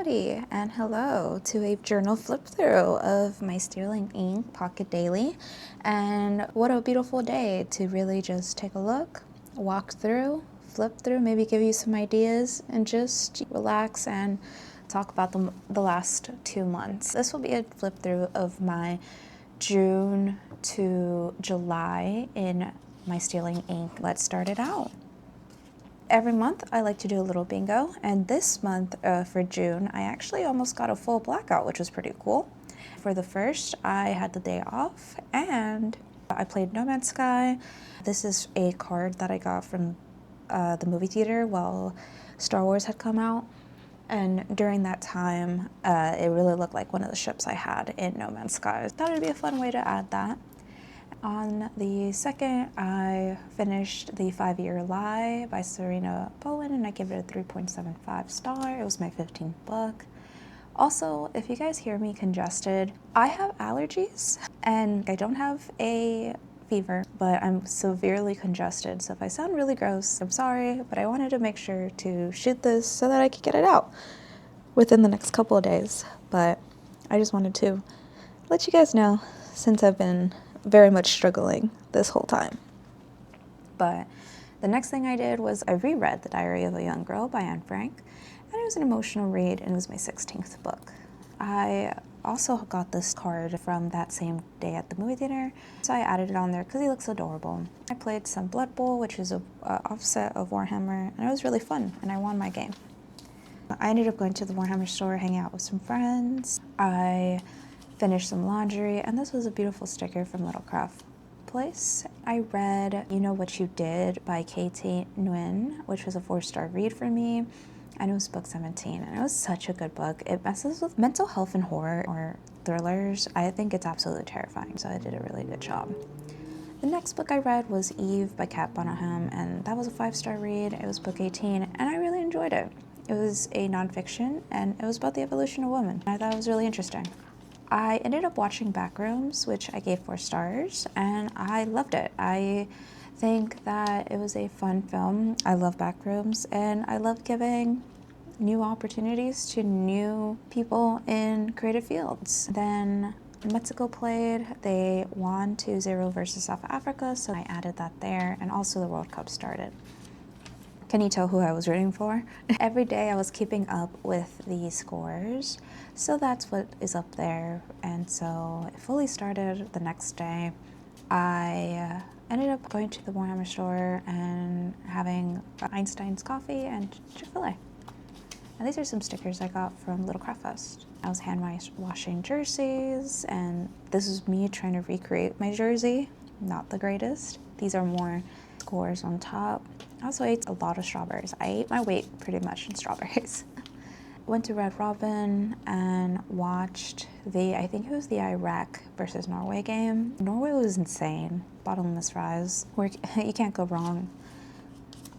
everybody, and hello to a journal flip through of my Sterling Ink Pocket Daily. And what a beautiful day to really just take a look, walk through, flip through, maybe give you some ideas, and just relax and talk about the last 2 months. This will be a flip through of my June to July in my Sterling Ink. Let's start it out. Every month I like to do a little bingo, and this month for June I actually almost got a full blackout, which was pretty cool. For the first, I had the day off and I played No Man's Sky. This is a card that I got from the movie theater while Star Wars had come out, and during that time it really looked like one of the ships I had in No Man's Sky. I thought it'd be a fun way to add that. On the 2nd, I finished The 5-Year Lie by Serena Bowen, and I give it a 3.75 star. It was my 15th book. Also, if you guys hear me congested, I have allergies, and I don't have a fever, but I'm severely congested, so if I sound really gross, I'm sorry, but I wanted to make sure to shoot this so that I could get it out within the next couple of days. But I just wanted to let you guys know, since I've been very much struggling this whole time. But the next thing I did was I reread The Diary of a Young Girl by Anne Frank, and it was an emotional read, and it was my 16th book. I also got this card from that same day at the movie theater, so I added it on there because he looks adorable. I played some Blood Bowl, which is a offset of Warhammer, and it was really fun, and I won my game. I ended up going to the Warhammer store, hanging out with some friends. I finished some laundry, and this was a beautiful sticker from Little Craft Place. I read You Know What You Did by Katie Nguyen, which was a 4-star read for me, and it was book 17, and it was such a good book. It messes with mental health and horror or thrillers. I think it's absolutely terrifying, so I did a really good job. The next book I read was Eve by Kat Bonham, and that was a 5-star read. It was book 18, and I really enjoyed it. It was a nonfiction, and it was about the evolution of women. I thought it was really interesting. I ended up watching Backrooms, which I gave 4 stars, and I loved it. I think that it was a fun film. I love Backrooms, and I love giving new opportunities to new people in creative fields. Then Mexico played. They won 2-0 versus South Africa, so I added that there, and also the World Cup started. Can you tell who I was rooting for? Every day I was keeping up with the scores, so that's what is up there. And so it fully started the next day. I ended up going to the Warhammer store and having Einstein's coffee and Chick-fil-A. And these are some stickers I got from Little Craft Fest. I was hand washing jerseys, and this is me trying to recreate my jersey. Not the greatest. These are more scores on top. I also ate a lot of strawberries. I ate my weight pretty much in strawberries. Went to Red Robin and watched I think it was the Iraq versus Norway game. Norway was insane. Bottomless fries. You can't go wrong.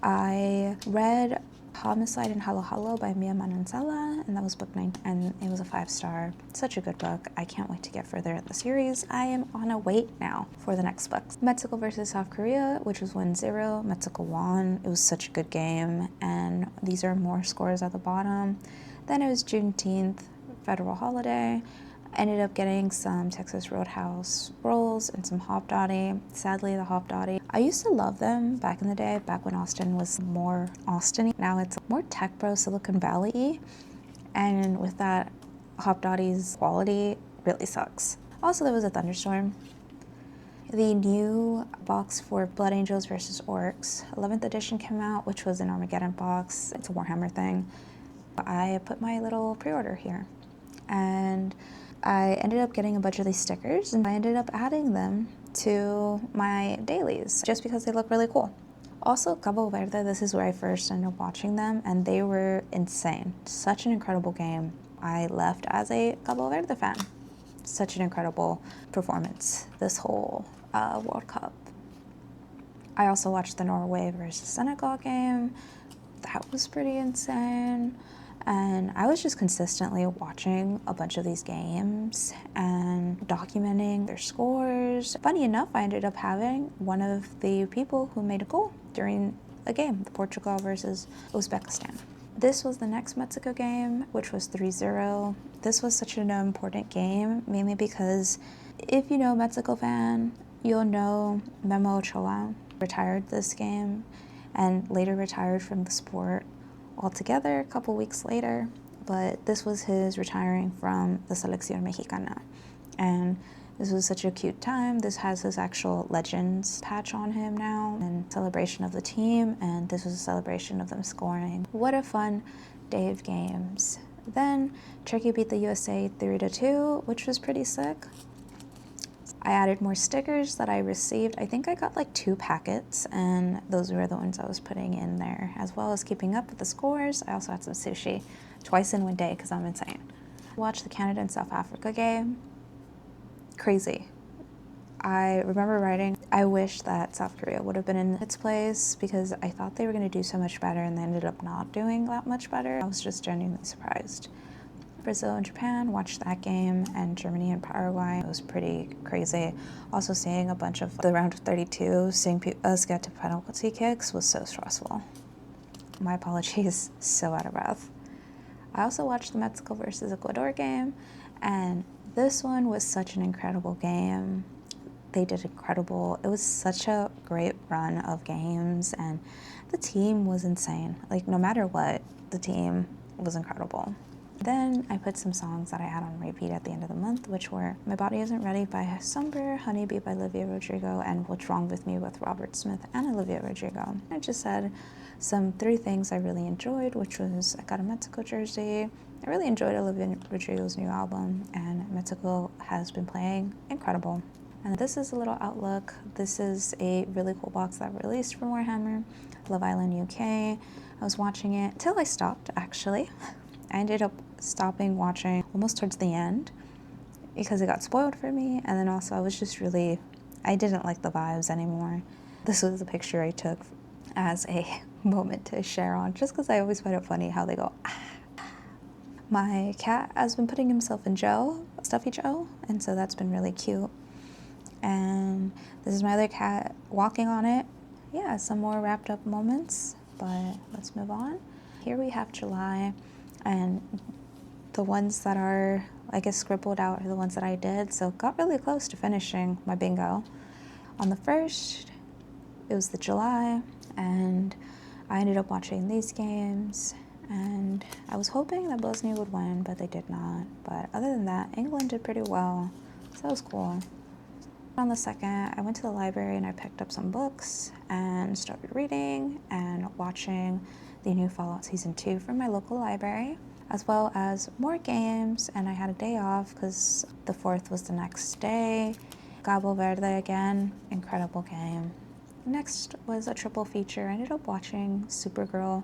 I read Homicide in Halo Halo by Mia Manansala, and that was book 9, and it was a 5-star. Such a good book. I can't wait to get further in the series. I am on a wait now for the next book. Mexico versus South Korea, which was 1-0. Mexico won. It was such a good game, and these are more scores at the bottom. Then it was Juneteenth, federal holiday. I ended up getting some Texas Roadhouse rolls and some Hop Dotty. Sadly, the Hop Dotty, I used to love them back in the day, back when Austin was more Austin-y. Now it's more tech bro, Silicon Valley-y. And with that, Hop Dotty's quality really sucks. Also, there was a thunderstorm. The new box for Blood Angels versus Orcs, 11th edition came out, which was an Armageddon box. It's a Warhammer thing. I put my little pre-order here, and I ended up getting a bunch of these stickers, and I ended up adding them to my dailies just because they look really cool. Also, Cabo Verde, this is where I first ended up watching them, and they were insane. Such an incredible game. I left as a Cabo Verde fan. Such an incredible performance this whole World Cup. I also watched the Norway versus Senegal game. That was pretty insane. And I was just consistently watching a bunch of these games and documenting their scores. Funny enough, I ended up having one of the people who made a goal during a game, the Portugal versus Uzbekistan. This was the next Mexico game, which was 3-0. This was such an important game, mainly because if you know Mexico fan, you'll know Memo Ochoa retired this game and later retired from the sport altogether a couple weeks later. But this was his retiring from the Selección Mexicana. And this was such a cute time. This has his actual Legends patch on him now in celebration of the team, and this was a celebration of them scoring. What a fun day of games. Then Turkey beat the USA 3-2, which was pretty sick. I added more stickers that I received. I think I got like 2 packets, and those were the ones I was putting in there, as well as keeping up with the scores. I also had some sushi twice in one day because I'm insane. Watched the Canada and South Africa game. Crazy. I remember writing, I wish that South Korea would have been in its place because I thought they were going to do so much better and they ended up not doing that much better. I was just genuinely surprised. Brazil and Japan, watched that game, and Germany and Paraguay. It was pretty crazy. Also seeing a bunch of the round of 32, seeing us get to penalty kicks was so stressful. My apologies, so out of breath. I also watched the Mexico versus Ecuador game, and this one was such an incredible game. They did incredible. It was such a great run of games, and the team was insane. Like, no matter what, the team was incredible. Then I put some songs that I had on repeat at the end of the month, which were My Body Isn't Ready by Somber, Honeybee by Olivia Rodrigo, and What's Wrong With Me with Robert Smith and Olivia Rodrigo. I just said some 3 things I really enjoyed, which was I got a Mexico jersey. I really enjoyed Olivia Rodrigo's new album, and Mexico has been playing incredible. And this is a little outlook. This is a really cool box that released from Warhammer, Love Island UK. I was watching it till I stopped, actually. I ended up stopping watching almost towards the end because it got spoiled for me, and then also I was just really, I didn't like the vibes anymore. This was a picture I took as a moment to share on, just because I always find it funny how they go, ah. My cat has been putting himself in gel, stuffy gel, and so that's been really cute. And this is my other cat walking on it. Yeah, some more wrapped up moments, but let's move on. Here we have July, and the ones that are, I guess, scribbled out are the ones that I did, so got really close to finishing my bingo. On the 1st, it was the July, and I ended up watching these games, and I was hoping that Bosnia would win, but they did not. But other than that, England did pretty well, so that was cool. On the 2nd, I went to the library and I picked up some books and started reading and watching the new Fallout Season 2 from my local library, as well as more games, and I had a day off because the 4th was the next day. Cabo Verde again, incredible game. Next was a triple feature. I ended up watching Supergirl,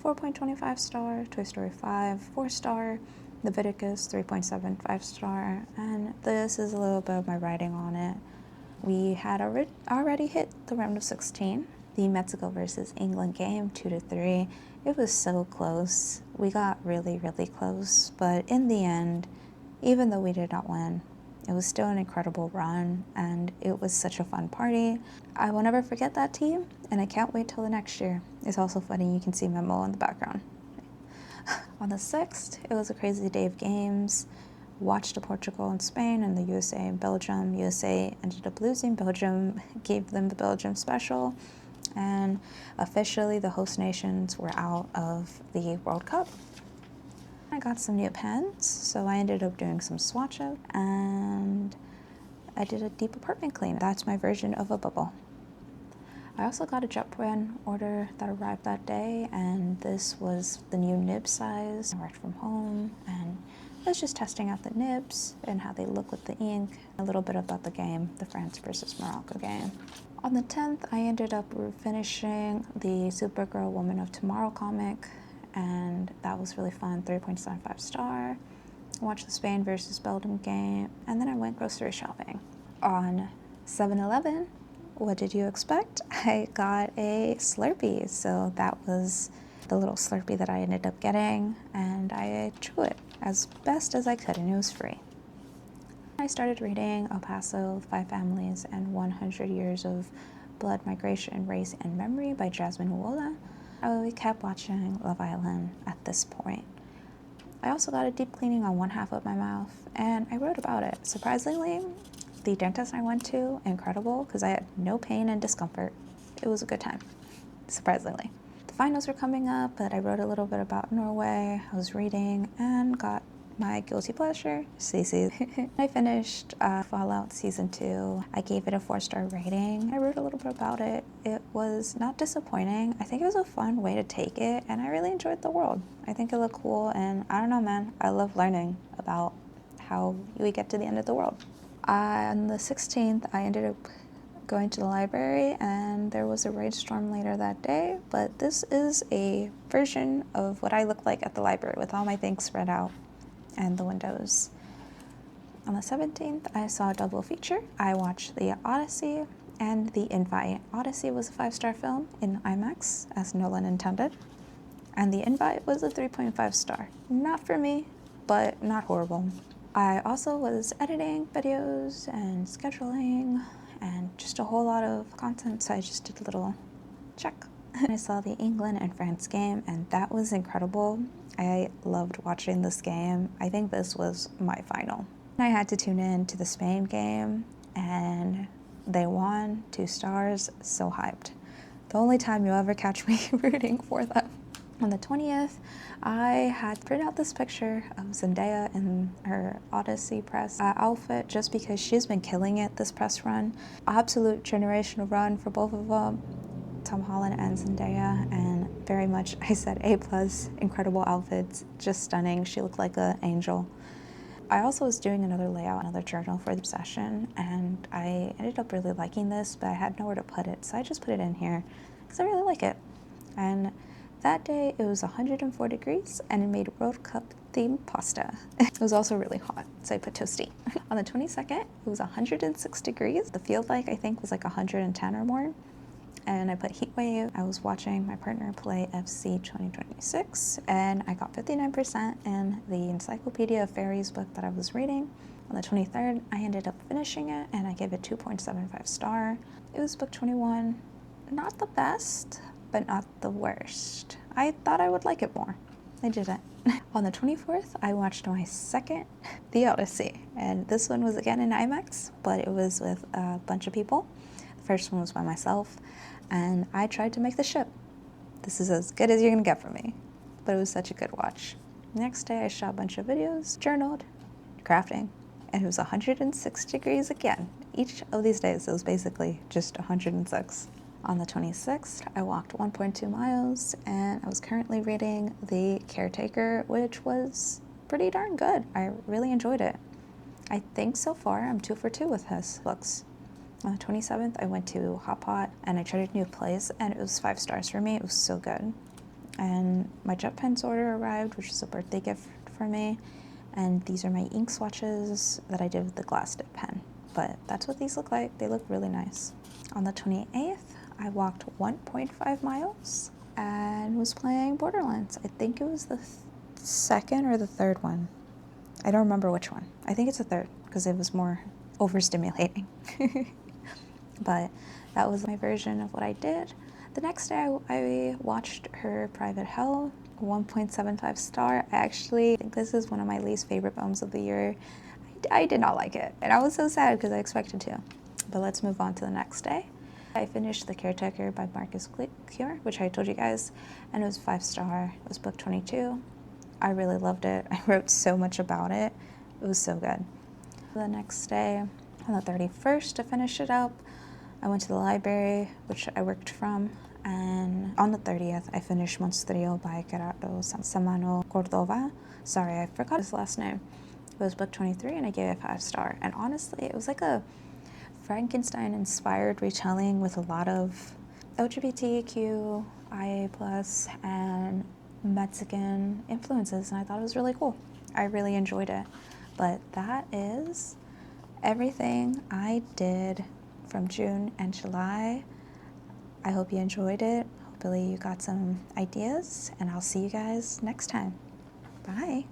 4.25 star, Toy Story 5, 4 star, Leviticus, 3.75 star, and this is a little bit of my writing on it. We had already hit the round of 16. The Mexico versus England game, 2-3. It was so close. We got really, really close, but in the end, even though we did not win, it was still an incredible run, and it was such a fun party. I will never forget that team, and I can't wait till the next year. It's also funny, you can see Memo in the background. On the 6th, it was a crazy day of games. Watched the Portugal and Spain and the USA and Belgium. USA ended up losing. Belgium gave them the Belgium special. And officially the host nations were out of the World Cup. I got some new pens, so I ended up doing some swatch out, and I did a deep apartment clean. That's my version of a bubble. I also got a jet pen order that arrived that day, and this was the new nib size. I worked from home, and I was just testing out the nibs and how they look with the ink. A little bit about the game, the France versus Morocco game. On the 10th, I ended up finishing the Supergirl Woman of Tomorrow comic, and that was really fun, 3.75 star. I watched the Spain versus Belgium game, and then I went grocery shopping. On 7-Eleven, what did you expect? I got a Slurpee, so that was the little Slurpee that I ended up getting, and I chew it as best as I could, and it was free. I started reading El Paso, 5 Families, and 100 Years of Blood, Migration, Race, and Memory by Jasmine Wola. I kept watching Love Island at this point. I also got a deep cleaning on one half of my mouth, and I wrote about it. Surprisingly, the dentist I went to, incredible, because I had no pain and discomfort. It was a good time, surprisingly. The finals were coming up, but I wrote a little bit about Norway. I was reading and got my guilty pleasure, Cece. I finished Fallout Season 2. I gave it a 4-star rating. I wrote a little bit about it. It was not disappointing. I think it was a fun way to take it, and I really enjoyed the world. I think it looked cool, and I don't know, man. I love learning about how we get to the end of the world. On the 16th, I ended up going to the library, and there was a rainstorm later that day, but this is a version of what I look like at the library with all my things spread out and the windows. On the 17th, I saw a double feature. I watched The Odyssey and The Invite. Odyssey was a 5-star film in IMAX, as Nolan intended, and The Invite was a 3.5 star. Not for me, but not horrible. I also was editing videos and scheduling and just a whole lot of content, so I just did a little check. I saw the England and France game, and that was incredible. I loved watching this game. I think this was my final. I had to tune in to the Spain game, and they won 2 stars, so hyped. The only time you'll ever catch me rooting for them. On the 20th, I had printed out this picture of Zendaya in her Odyssey press outfit just because she's been killing it this press run. Absolute generational run for both of them, Tom Holland and Zendaya, and very much, I said A+, incredible outfits, just stunning. She looked like an angel. I also was doing another layout, another journal for the session, and I ended up really liking this, but I had nowhere to put it, so I just put it in here because I really like it. And that day, it was 104 degrees, and it made World Cup themed pasta. It was also really hot, so I put toasty. On the 22nd, it was 106 degrees. The field light, I think, was like 110 or more. And I put heat wave. I was watching my partner play FC 2026, and I got 59% in the Encyclopedia of Fairies book that I was reading. On the 23rd, I ended up finishing it, and I gave it 2.75 star. It was book 21. Not the best, but not the worst. I thought I would like it more. I didn't. On the 24th, I watched my second The Odyssey, and this one was again in IMAX, but it was with a bunch of people. The first one was by myself, and I tried to make the ship. This is as good as you're gonna get from me, but it was such a good watch. Next day, I shot a bunch of videos, journaled, crafting, and it was 106 degrees again. Each of these days, it was basically just 106. On the 26th, I walked 1.2 miles, and I was currently reading The Caretaker, which was pretty darn good. I really enjoyed it. I think so far I'm 2 for 2 with his books. On the 27th, I went to Hot Pot, and I tried a new place, and it was 5 stars for me. It was so good. And my Jet Pens order arrived, which is a birthday gift for me, and these are my ink swatches that I did with the glass dip pen. But that's what these look like. They look really nice. On the 28th, I walked 1.5 miles and was playing Borderlands. I think it was the second or the third one. I don't remember which one. I think it's the third because it was more overstimulating. But that was my version of what I did. The next day I watched Her Private Hell, 1.75 star. I actually think this is one of my least favorite films of the year. I did not like it, and I was so sad because I expected to. But let's move on to the next day. I finished The Caretaker by Marcus Cure, which I told you guys, and it was 5 star. It was book 22. I really loved it. I wrote so much about it. It was so good. The next day, on the 31st, to finish it up, I went to the library, which I worked from, and on the 30th, I finished Monstrio by Gerardo Samano Cordova. Sorry, I forgot his last name. It was book 23, and I gave it 5 star. And honestly, it was like a Frankenstein-inspired retelling with a lot of LGBTQIA+ and Mexican influences, and I thought it was really cool. I really enjoyed it. But that is everything I did from June and July. I hope you enjoyed it. Hopefully you got some ideas, and I'll see you guys next time. Bye.